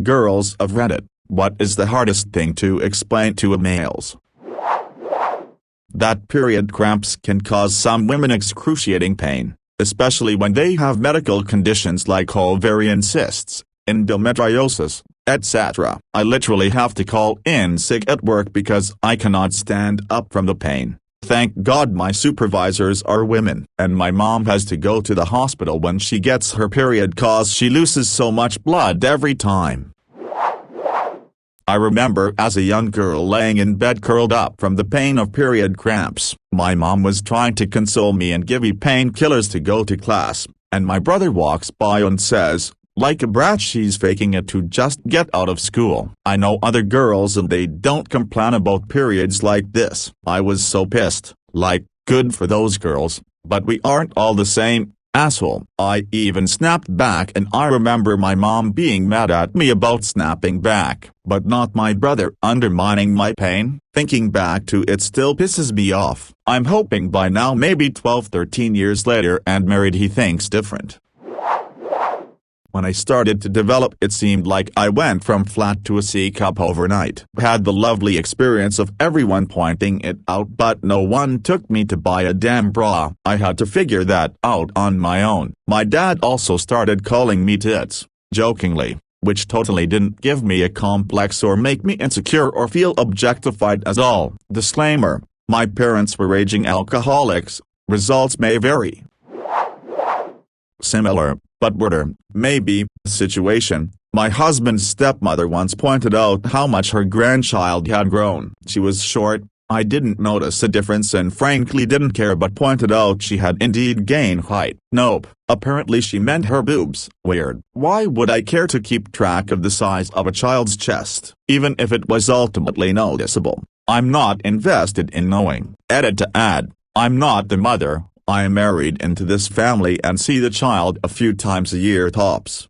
Girls of Reddit, what is the hardest thing to explain to a males? That period cramps can cause some women excruciating pain, especially when they have medical conditions like ovarian cysts, endometriosis, etc. I literally have to call in sick at work because I cannot stand up from the pain. Thank God my supervisors are women. And my mom has to go to the hospital when she gets her period cause she loses so much blood every time. I remember as a young girl laying in bed curled up from the pain of period cramps. My mom was trying to console me and give me painkillers to go to class, and my brother walks by and says, like a brat, she's faking it to just get out of school. I know other girls and they don't complain about periods like this. I was so pissed, like, good for those girls, but we aren't all the same, asshole. I even snapped back, and I remember my mom being mad at me about snapping back, but not my brother undermining my pain. Thinking back to it still pisses me off. I'm hoping by now, maybe 12-13 years later and married, he thinks different. When I started to develop, it seemed like I went from flat to a C cup overnight. Had the lovely experience of everyone pointing it out, but no one took me to buy a damn bra. I had to figure that out on my own. My dad also started calling me tits, jokingly, which totally didn't give me a complex or make me insecure or feel objectified at all. Disclaimer: my parents were raging alcoholics. Results may vary. Similar, but weirder, maybe, situation. My husband's stepmother once pointed out how much her grandchild had grown. She was short. I didn't notice a difference and frankly didn't care, but pointed out she had indeed gained height. Nope, apparently she meant her boobs. Weird. Why would I care to keep track of the size of a child's chest, even if it was ultimately noticeable? I'm not invested in knowing. Edit to add, I'm not the mother. I am married into this family and see the child a few times a year tops.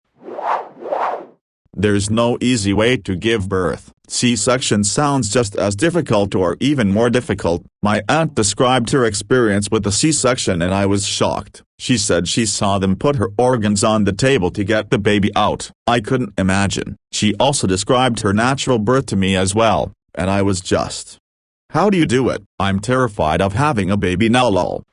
There's no easy way to give birth. C-section sounds just as difficult or even more difficult. My aunt described her experience with a C-section and I was shocked. She said she saw them put her organs on the table to get the baby out. I couldn't imagine. She also described her natural birth to me as well, and I was just, how do you do it? I'm terrified of having a baby now lol.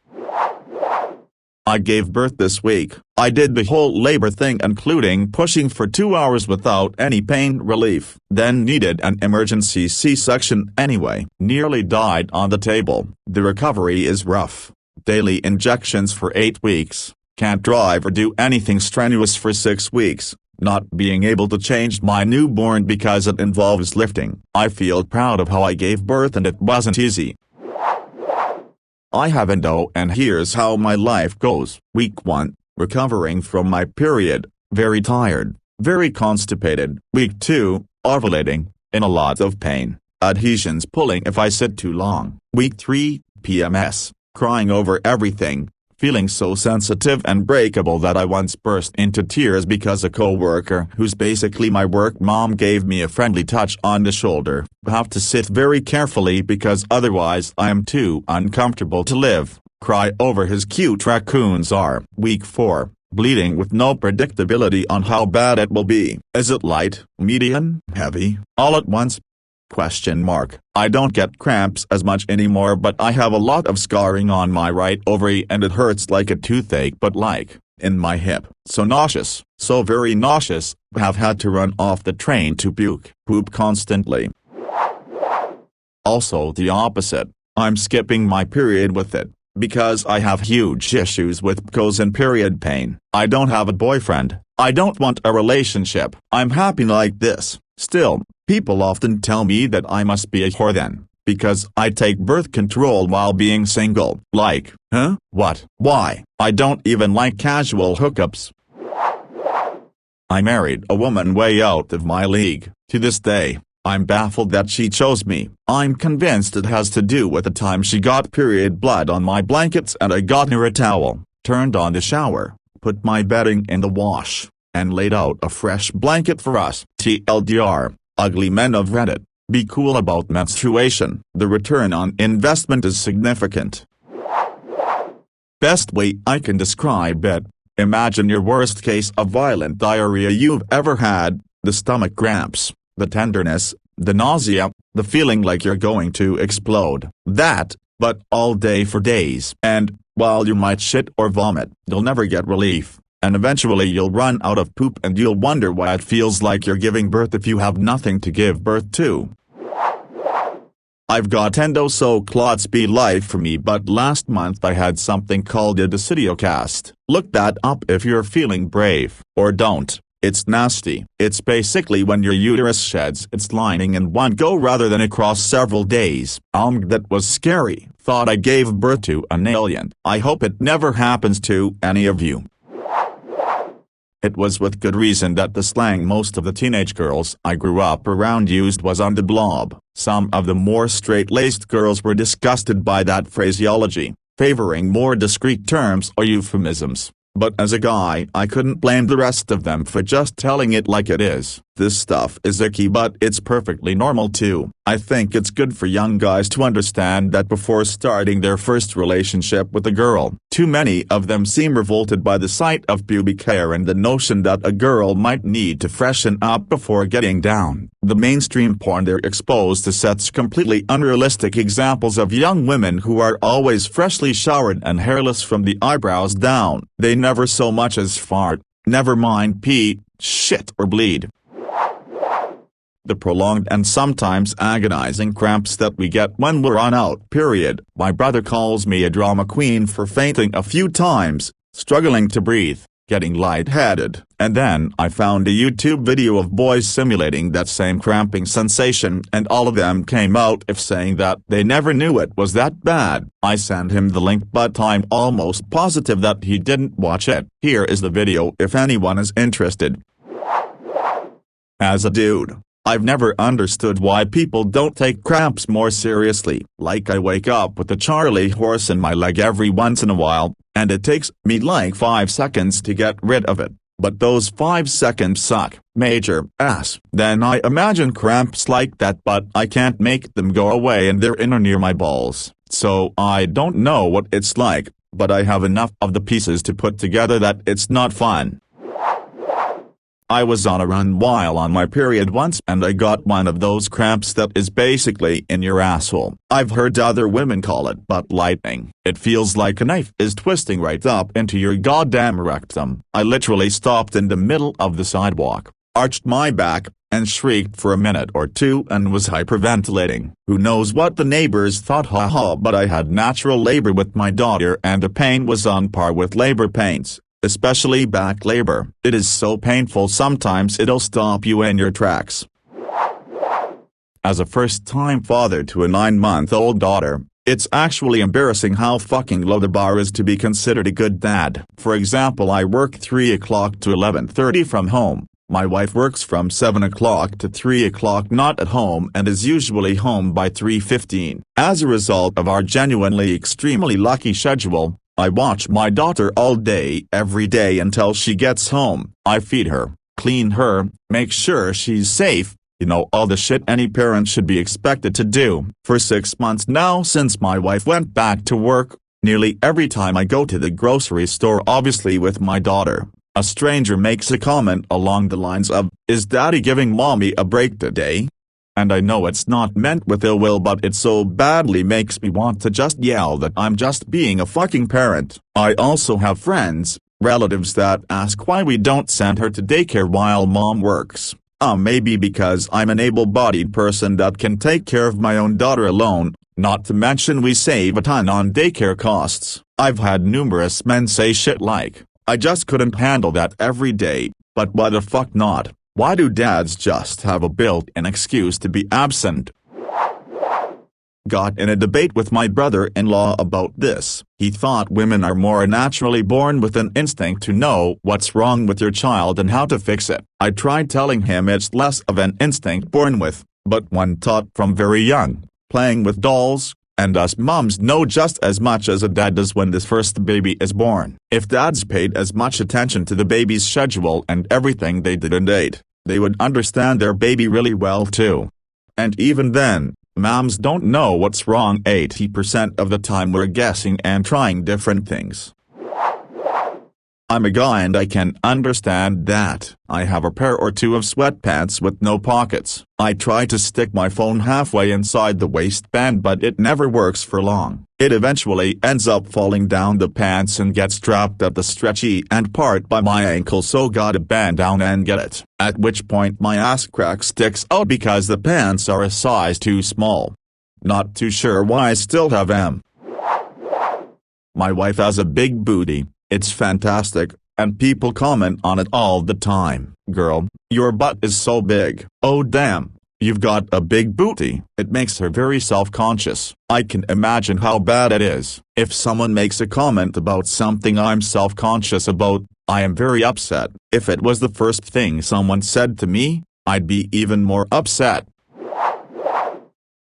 I gave birth this week. I did the whole labor thing including pushing for 2 hours without any pain relief. Then needed an emergency C-section anyway. Nearly died on the table. The recovery is rough. Daily injections for 8 weeks. Can't drive or do anything strenuous for 6 weeks. Not being able to change my newborn because it involves lifting. I feel proud of how I gave birth and it wasn't easy. I have endo and here's how my life goes. Week 1, recovering from my period, very tired, very constipated. Week 2, ovulating, in a lot of pain, adhesions pulling if I sit too long. Week 3, PMS, crying over everything, feeling so sensitive and breakable that I once burst into tears because a co-worker who's basically my work mom gave me a friendly touch on the shoulder. Have to sit very carefully because otherwise I am too uncomfortable to live. Cry over his cute raccoons are. Week 4, bleeding with no predictability on how bad it will be. Is it light, medium, heavy, all at once? I don't get cramps as much anymore, but I have a lot of scarring on my right ovary and it hurts like a toothache, but like, in my hip. So nauseous, so very nauseous, have had to run off the train to puke. Poop constantly. Also the opposite, I'm skipping my period with it, because I have huge issues with PCOS and period pain. I don't have a boyfriend, I don't want a relationship. I'm happy like this. Still, people often tell me that I must be a whore then, because I take birth control while being single. Like, huh? What? Why? I don't even like casual hookups. I married a woman way out of my league. To this day, I'm baffled that she chose me. I'm convinced it has to do with the time she got period blood on my blankets and I got her a towel, turned on the shower, put my bedding in the wash, and laid out a fresh blanket for us. TLDR, ugly men of Reddit, be cool about menstruation. The return on investment is significant. Best way I can describe it, imagine your worst case of violent diarrhea you've ever had, the stomach cramps, the tenderness, the nausea, the feeling like you're going to explode. That, but all day for days. And, while you might shit or vomit, you'll never get relief. And eventually you'll run out of poop and you'll wonder why it feels like you're giving birth if you have nothing to give birth to. I've got endo so clots be life for me, but last month I had something called a decidiocast. Look that up if you're feeling brave. Or don't. It's nasty. It's basically when your uterus sheds its lining in one go rather than across several days. That was scary. Thought I gave birth to an alien. I hope it never happens to any of you. It was with good reason that the slang most of the teenage girls I grew up around used was on the blob. Some of the more straight-laced girls were disgusted by that phraseology, favoring more discreet terms or euphemisms. But as a guy, I couldn't blame the rest of them for just telling it like it is. This stuff is icky, but it's perfectly normal too. I think it's good for young guys to understand that before starting their first relationship with a girl. Too many of them seem revolted by the sight of pubic hair and the notion that a girl might need to freshen up before getting down. The mainstream porn they're exposed to sets completely unrealistic examples of young women who are always freshly showered and hairless from the eyebrows down. They never so much as fart, never mind pee, shit or bleed. The prolonged and sometimes agonizing cramps that we get when we're on out period. My brother calls me a drama queen for fainting a few times, struggling to breathe, getting lightheaded. And then I found a YouTube video of boys simulating that same cramping sensation, and all of them came out of saying that they never knew it was that bad. I sent him the link, but I'm almost positive that he didn't watch it. Here is the video if anyone is interested. As a dude, I've never understood why people don't take cramps more seriously. Like I wake up with a Charlie horse in my leg every once in a while, and it takes me like 5 seconds to get rid of it. But those 5 seconds suck, major ass. Then I imagine cramps like that, but I can't make them go away and they're in or near my balls. So I don't know what it's like, but I have enough of the pieces to put together that it's not fun. I was on a run while on my period once and I got one of those cramps that is basically in your asshole. I've heard other women call it butt lightning. It feels like a knife is twisting right up into your goddamn rectum. I literally stopped in the middle of the sidewalk, arched my back, and shrieked for a minute or two and was hyperventilating. Who knows what the neighbors thought, haha, but I had natural labor with my daughter and the pain was on par with labor pains. Especially back labor. It is so painful sometimes it'll stop you in your tracks. As a first-time father to a 9-month-old daughter, it's actually embarrassing how fucking low the bar is to be considered a good dad. For example, I work 3 o'clock to 11:30 from home. My wife works from 7 o'clock to 3 o'clock not at home and is usually home by 3:15. As a result of our genuinely extremely lucky schedule, I watch my daughter all day every day until she gets home. I feed her, clean her, make sure she's safe, all the shit any parent should be expected to do. For 6 months now since my wife went back to work, nearly every time I go to the grocery store, obviously with my daughter, a stranger makes a comment along the lines of, "Is daddy giving mommy a break today?" And I know it's not meant with ill will, but it so badly makes me want to just yell that I'm just being a fucking parent. I also have friends, relatives that ask why we don't send her to daycare while mom works. Maybe because I'm an able-bodied person that can take care of my own daughter alone, not to mention we save a ton on daycare costs. I've had numerous men say shit like, "I just couldn't handle that every day," but why the fuck not? Why do dads just have a built-in excuse to be absent? Got in a debate with my brother-in-law about this. He thought women are more naturally born with an instinct to know what's wrong with your child and how to fix it. I tried telling him it's less of an instinct born with, but one taught from very young, playing with dolls, and us moms know just as much as a dad does when this first baby is born. If dads paid as much attention to the baby's schedule and everything they did and ate, they would understand their baby really well too. And even then, moms don't know what's wrong 80% of the time. We're guessing and trying different things. I'm a guy and I can understand that. I have a pair or two of sweatpants with no pockets. I try to stick my phone halfway inside the waistband but it never works for long. It eventually ends up falling down the pants and gets trapped at the stretchy end part by my ankle, so gotta bend down and get it. At which point my ass crack sticks out because the pants are a size too small. Not too sure why I still have them. My wife has a big booty. It's fantastic, and people comment on it all the time. Girl, your butt is so big. Oh damn, you've got a big booty. It makes her very self-conscious. I can imagine how bad it is. If someone makes a comment about something I'm self-conscious about, I am very upset. If it was the first thing someone said to me, I'd be even more upset.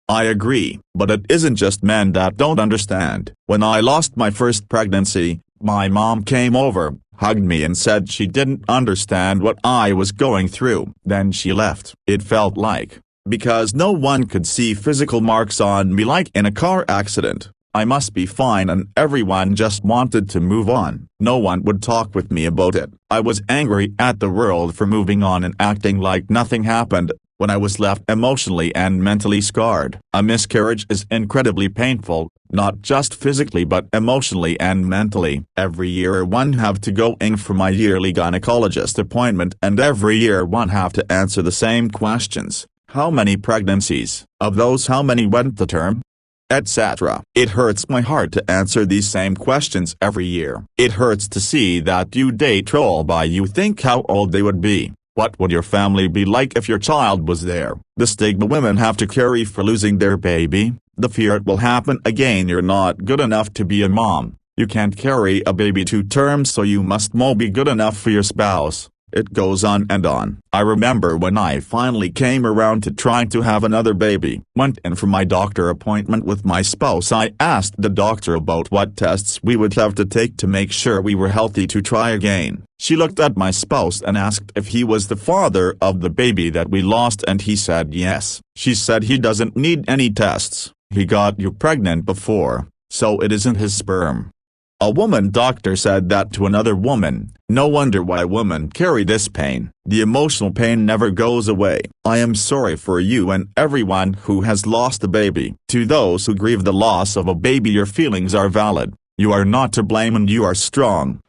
I agree, but it isn't just men that don't understand. When I lost my first pregnancy, my mom came over, hugged me and said she didn't understand what I was going through. Then she left. It felt like, because no one could see physical marks on me like in a car accident, I must be fine, and everyone just wanted to move on. No one would talk with me about it. I was angry at the world for moving on and acting like nothing happened. When I was left emotionally and mentally scarred. A miscarriage is incredibly painful, not just physically but emotionally and mentally. Every year one have to go in for my yearly gynecologist appointment, and every year one have to answer the same questions. How many pregnancies? Of those, how many went to term? Etc. It hurts my heart to answer these same questions every year. It hurts to see that due date roll by. You think how old they would be. What would your family be like if your child was there? The stigma women have to carry for losing their baby, the fear it will happen again. You're not good enough to be a mom, you can't carry a baby to term, so you must be good enough for your spouse. It goes on and on. I remember when I finally came around to trying to have another baby. Went in for my doctor appointment with my spouse. I asked the doctor about what tests we would have to take to make sure we were healthy to try again. She looked at my spouse and asked if he was the father of the baby that we lost, and he said yes. She said he doesn't need any tests. He got you pregnant before, so it isn't his sperm. A woman doctor said that to another woman. No wonder why women carry this pain. The emotional pain never goes away. I am sorry for you and everyone who has lost a baby. To those who grieve the loss of a baby, your feelings are valid. You are not to blame and you are strong.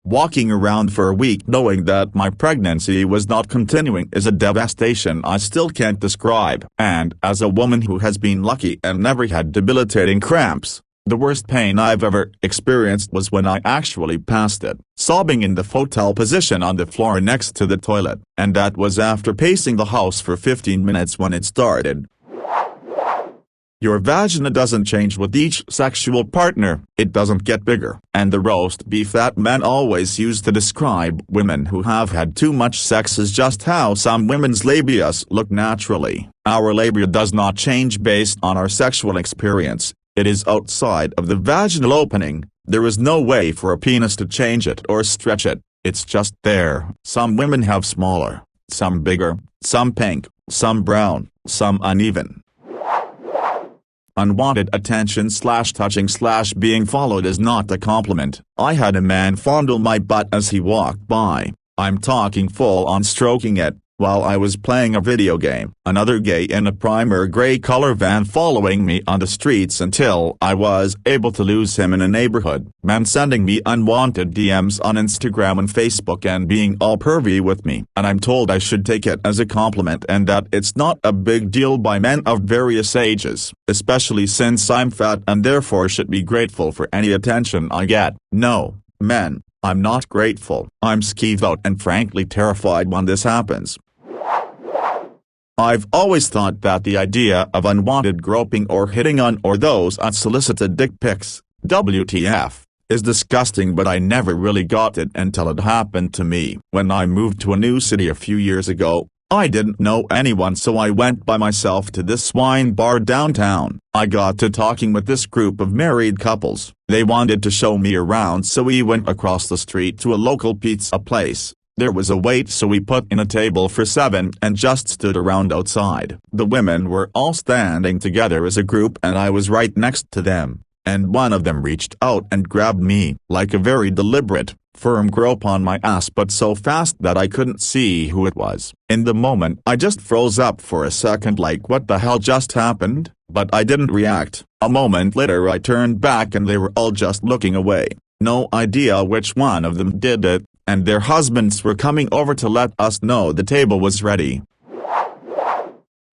Walking around for a week knowing that my pregnancy was not continuing is a devastation I still can't describe. And as a woman who has been lucky and never had debilitating cramps, the worst pain I've ever experienced was when I actually passed it, sobbing in the fetal position on the floor next to the toilet, and that was after pacing the house for 15 minutes when it started. Your vagina doesn't change with each sexual partner, it doesn't get bigger. And the roast beef that men always use to describe women who have had too much sex is just how some women's labias look naturally. Our labia does not change based on our sexual experience. It is outside of the vaginal opening. There is no way for a penis to change it or stretch it, it's just there. Some women have smaller, some bigger, some pink, some brown, some uneven. Unwanted attention / touching / being followed is not a compliment. I had a man fondle my butt as he walked by. I'm talking full on stroking it, while I was playing a video game. Another gay in a primer gray color van following me on the streets until I was able to lose him in a neighborhood. Men sending me unwanted DMs on Instagram and Facebook and being all pervy with me. And I'm told I should take it as a compliment and that it's not a big deal by men of various ages, especially since I'm fat and therefore should be grateful for any attention I get. No, men, I'm not grateful. I'm skeeved out and frankly terrified when this happens. I've always thought that the idea of unwanted groping or hitting on or those unsolicited dick pics, WTF, is disgusting, but I never really got it until it happened to me. When I moved to a new city a few years ago, I didn't know anyone, so I went by myself to this wine bar downtown. I got to talking with this group of married couples. They wanted to show me around, so we went across the street to a local pizza place. There was a wait, so we put in a table for 7 and just stood around outside. The women were all standing together as a group and I was right next to them. and one of them reached out and grabbed me like a very deliberate, firm grip on my ass, but so fast that I couldn't see who it was. In the moment I just froze up for a second like what the hell just happened, but I didn't react. A moment later I turned back and they were all just looking away. No idea which one of them did it, and their husbands were coming over to let us know the table was ready.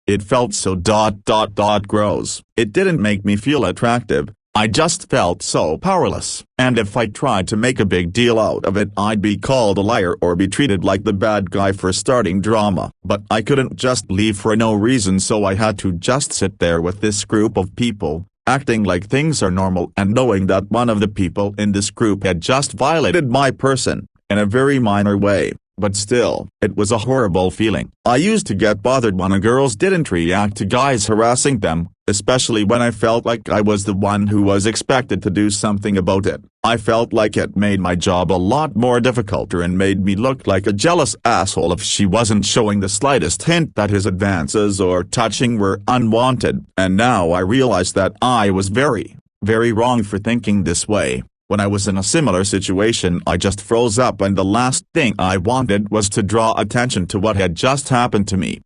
It felt so gross. It didn't make me feel attractive, I just felt so powerless. And if I tried to make a big deal out of it I'd be called a liar or be treated like the bad guy for starting drama. But I couldn't just leave for no reason, so I had to just sit there with this group of people, acting like things are normal and knowing that one of the people in this group had just violated my person, in a very minor way. But still, it was a horrible feeling. I used to get bothered when girls didn't react to guys harassing them, especially when I felt like I was the one who was expected to do something about it. I felt like it made my job a lot more difficult and made me look like a jealous asshole if she wasn't showing the slightest hint that his advances or touching were unwanted. And now I realize that I was very, very wrong for thinking this way. When I was in a similar situation I just froze up, and the last thing I wanted was to draw attention to what had just happened to me.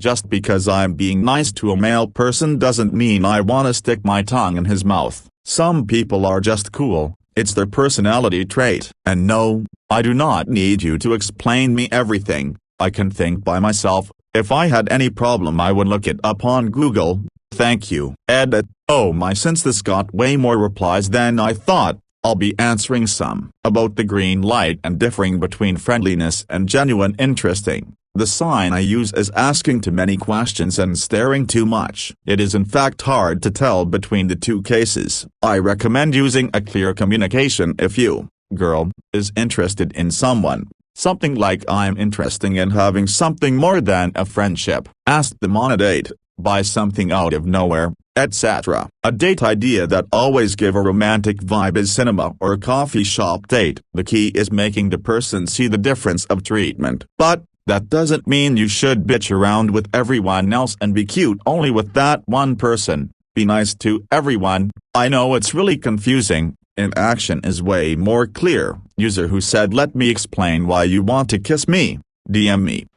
Just because I'm being nice to a male person doesn't mean I want to stick my tongue in his mouth. Some people are just cool, it's their personality trait. And no, I do not need you to explain me everything, I can think by myself. If I had any problem I would look it up on Google. Thank you. Edit. Oh my, since this got way more replies than I thought, I'll be answering some about the green light and differing between friendliness and genuine interesting. The sign I use is asking too many questions and staring too much. It is in fact hard to tell between the two cases. I recommend using a clear communication if you, girl, is interested in someone. Something like I'm interested in having something more than a friendship. Ask them on a date. Buy something out of nowhere, etc. A date idea that always give a romantic vibe is cinema or coffee shop date. The key is making the person see the difference of treatment. But that doesn't mean you should bitch around with everyone else and be cute only with that one person. Be nice to everyone. I know it's really confusing. In action is way more clear. User who said, let me explain why you want to kiss me. DM me.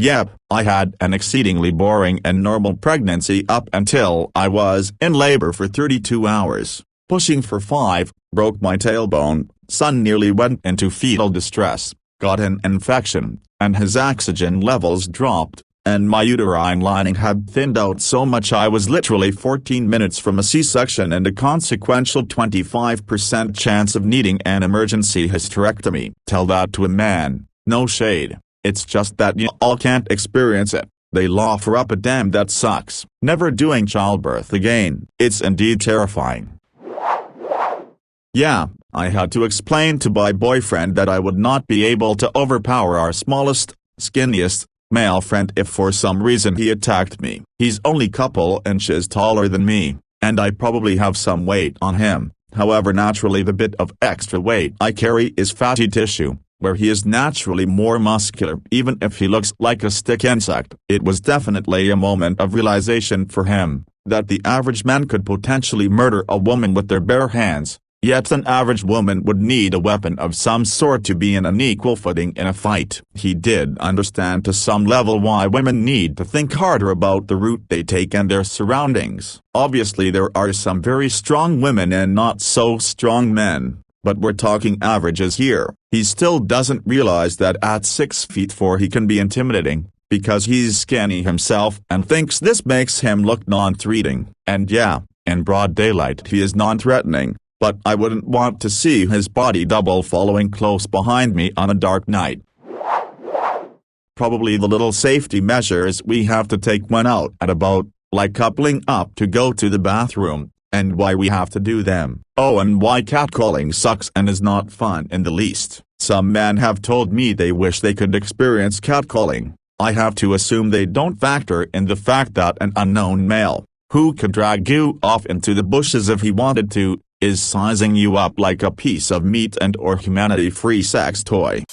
Yep, I had an exceedingly boring and normal pregnancy up until I was in labor for 32 hours, pushing for 5, broke my tailbone, son nearly went into fetal distress, got an infection, and his oxygen levels dropped, and my uterine lining had thinned out so much I was literally 14 minutes from a C-section and a consequential 25% chance of needing an emergency hysterectomy. Tell that to a man, no shade. It's just that you all can't experience it. They'll offer up a damn that sucks. Never doing childbirth again. It's indeed terrifying. Yeah, I had to explain to my boyfriend that I would not be able to overpower our smallest, skinniest, male friend if for some reason he attacked me. He's only couple inches taller than me, and I probably have some weight on him. However, naturally the bit of extra weight I carry is fatty tissue, where he is naturally more muscular even if he looks like a stick insect. It was definitely a moment of realization for him, that the average man could potentially murder a woman with their bare hands, yet an average woman would need a weapon of some sort to be in an equal footing in a fight. He did understand to some level why women need to think harder about the route they take and their surroundings. Obviously there are some very strong women and not so strong men, but we're talking averages here. He still doesn't realize that at 6'4" he can be intimidating, because he's skinny himself and thinks this makes him look non-threatening. And yeah, in broad daylight he is non-threatening, but I wouldn't want to see his body double following close behind me on a dark night. Probably the little safety measures we have to take when out and about, like coupling up to go to the bathroom, and why we have to do them. Oh, and why catcalling sucks and is not fun in the least. Some men have told me they wish they could experience catcalling. I have to assume they don't factor in the fact that an unknown male, who could drag you off into the bushes if he wanted to, is sizing you up like a piece of meat and or humanity-free sex toy.